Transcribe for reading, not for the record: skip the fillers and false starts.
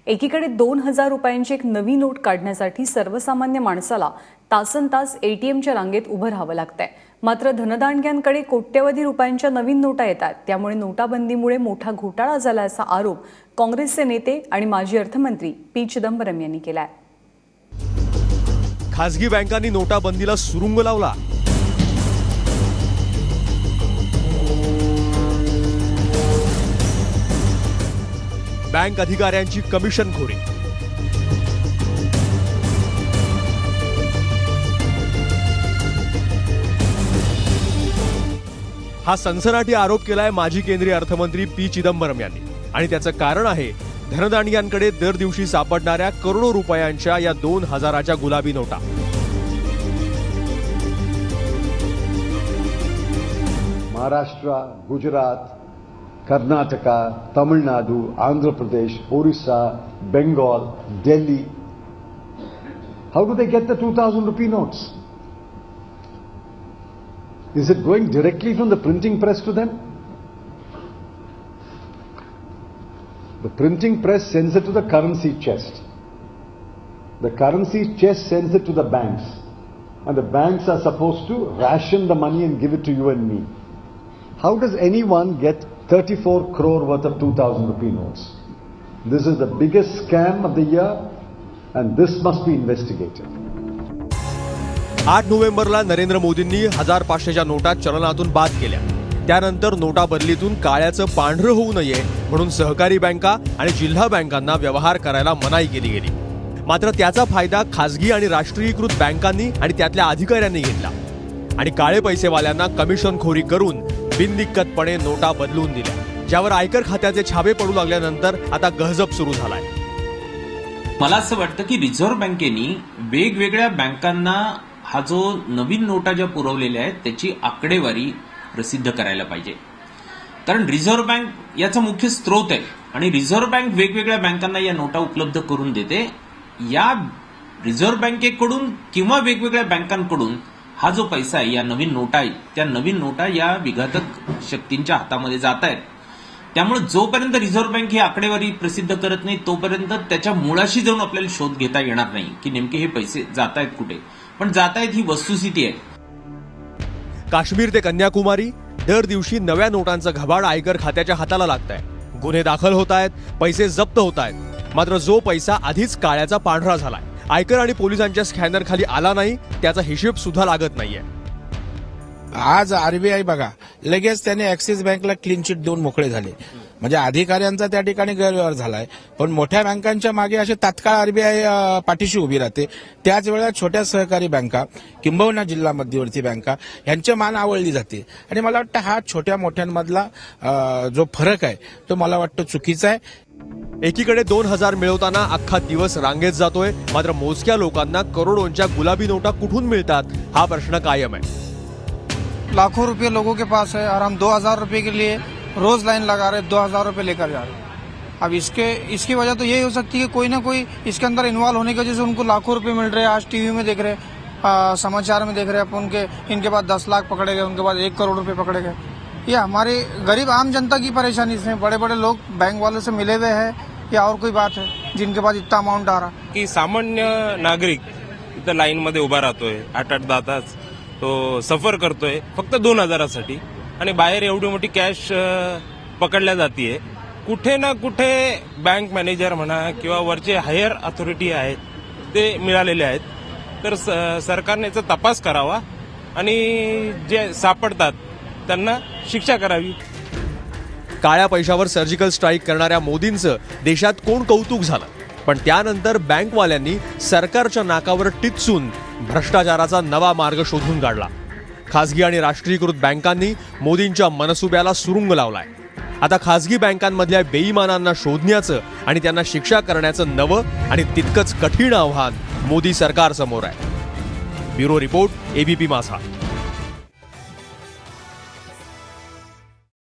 एकीकडे 2000 रुपयांची एक नवी नोट काढण्यासाठी सर्वसामान्य माणसाला तासनतास एटीएमच्या रांगेत उभं राहावं लागतंय। मात्र धनदांडग्यांकडे कोट्यवधी रुपयांच्या नवीन नोटा येतात, त्यामुळे नोटाबंदीमुळे मोठा घोटाळा झाल्याचा आरोप काँग्रेसचे नेते आणि माजी अर्थमंत्री पी चिदंबरम यांनी केलाय। खासगी बँकांनी नोटाबंदीला सुरुंग लावला। बँक अधिकाऱ्यांची कमिशनखोरी। हा सनसनाटी आरोप केलाय माजी केंद्रीय अर्थमंत्री पी चिदंबरम यांनी, आणि त्याचं कारण आहे धनदांडग्यांकडे दर दिवशी सापडणाऱ्या करोडो रुपयांच्या या 2000च्या गुलाबी नोटा। Maharashtra, Gujarat, Karnataka, Tamil Nadu, Andhra Pradesh, Orissa, Bengal, Delhi. How do they get the 2000 rupee notes? Is it going directly from the printing press to them? The printing press sends it to the currency chest. The currency chest sends it to the banks. And the banks are supposed to ration the money and give it to you and me. How does anyone get 34 crore worth of 2000 rupee notes? This is the biggest scam of the year and this must be investigated. 8 नोव्हेंबरला नरेंद्र मोदींनी 1500च्या नोटा चलनातून बाद केल्या। त्यानंतर नोटा बदलीतून काळ्याचं पांढरं होऊ नये म्हणून सहकारी बँका आणि जिल्हा बँकांना व्यवहार करायला मनाई केली गेली। मात्र त्याचा फायदा खासगी आणि राष्ट्रीयीकृत बँकांनी आणि त्यातल्या अधिकाऱ्यांनी घेतला आणि काळे पैसेवाल्यांना कमिशनखोरी करून बिनदिक्कतपणे नोटा बदलून दिल्या, ज्यावर आयकर खात्याचे छापे पडू लागल्यानंतर आता गहजब सुरू झालाय। मला असं वाटतं की रिझर्व्ह बँकेनी वेगवेगळ्या बँकांना हा जो नवीन नोटा ज्या पुरवलेल्या आहेत त्याची आकडेवारी प्रसिद्ध करायला पाहिजे, कारण रिझर्व्ह बँक याचा मुख्य स्रोत आहे आणि रिझर्व्ह बँक वेगवेगळ्या बँकांना या नोटा उपलब्ध करून देते। या रिझर्व्ह बँकेकडून किंवा वेगवेगळ्या बँकांकडून हा जो पैसा आहे, या नवीन नोटा आहेत, त्या नवीन नोटा या विघातक शक्तींच्या हातामध्ये जात आहेत। त्यामुळे जोपर्यंत रिझर्व्ह बँक ही आकडेवारी प्रसिद्ध करत नाही तोपर्यंत त्याच्या मुळाशी जाऊन आपल्याला शोध घेता येणार नाही की नेमके हे पैसे जात आहेत कुठे, पण जात आहेत ही वस्तुस्थिती आहे। काश्मीर ते कन्याकुमारी दर दिवशी नव्या नोटांचं घबाड आयकर खात्याच्या हाताला लागतंय। गुन्हे दाखल होत आहेत, पैसे जप्त होत आहेत, मात्र जो पैसा आधीच काळ्याचा पांढरा झालाय, आयकर आणि पोलिसांच्या स्कॅनर खाली आला नाही, त्याचा हिशेब सुद्धा लागत नाहीये। आज आरबीआय बघा लगेच त्याने ऍक्सिस बँकला क्लीन चिट देऊन मोकळे झाले, म्हणजे अधिकाऱ्यांचा त्या ठिकाणी गैरव्यवहार झालाय। पण मोठ्या बँकांच्या मागे असे तात्काळ आरबीआय पाठीशी उभी राहते, त्याच वेळेला छोट्या सहकारी बँका किंबहुना जिल्हा मध्यवर्ती बँका यांचे मान आवळली जाते। आणि मला वाटतं हा छोट्या मोठ्यांमधला जो फरक आहे तो मला वाटतं चुकीचा आहे। एकीकडे 2000 मिळवताना अख्खा दिवस रांगेत जातोय, मात्र मोजक्या लोकांना करोडोंच्या गुलाबी नोटा कुठून मिळतात हा प्रश्न कायम आहे। लाखों रुपए लोगों के पास है और हम 2000 रुपए के लिए रोज लाइन लगा रहे, 2000 रुपए लेकर जा रहे। अब इसकी वजह तो यही हो सकती है कि कोई ना कोई इसके अंदर इन्वॉल्व होने की वजह से उनको लाखों रुपए मिल रहे हैं। आज टीवी में देख रहे, समाचार में देख रहे हैं उनके, इनके पास 10 लाख पकड़े गए, उनके पास 1 करोड़ रुपए पकड़े गए। ये हमारे गरीब आम जनता की परेशानी इसमें, बड़े बड़े लोग बैंक वालों से मिले हुए हैं या और कोई बात है जिनके पास इतना अमाउंट आ रहा की सामान्य नागरिक इथं लाईन मध्ये उभा राहतोय 8-8 तास, तो सफर करतोय फक्त 2000साठी आणि बाहेर एवढी मोठी कॅश पकडल्या जातीये। कुठे ना कुठे बँक मॅनेजर म्हणा किंवा वरचे हायर अथॉरिटी आहेत ते मिळालेले आहेत, तर सरकारने याचा तपास करावा आणि जे सापडतात त्यांना शिक्षा करावी। काळ्या पैशावर सर्जिकल स्ट्राईक करणाऱ्या मोदींचं देशात कोण कौतुक झालं, पण त्यानंतर बँकवाल्यांनी सरकारच्या नाकावर टिच्चून भ्रष्टाचाराचा नवा मार्ग शोधून काढला। खासगी आणि राष्ट्रीयीकृत बँकांनी मोदींच्या मनसुब्याला सुरुंग लावलाय। आता खासगी बँकांमधल्या बेईमानांना शोधण्याचं आणि त्यांना शिक्षा करण्याचं नवं आणि तितकंच कठीण आव्हान मोदी सरकारसमोर आहे। ब्युरो रिपोर्ट, एबीपी माझा।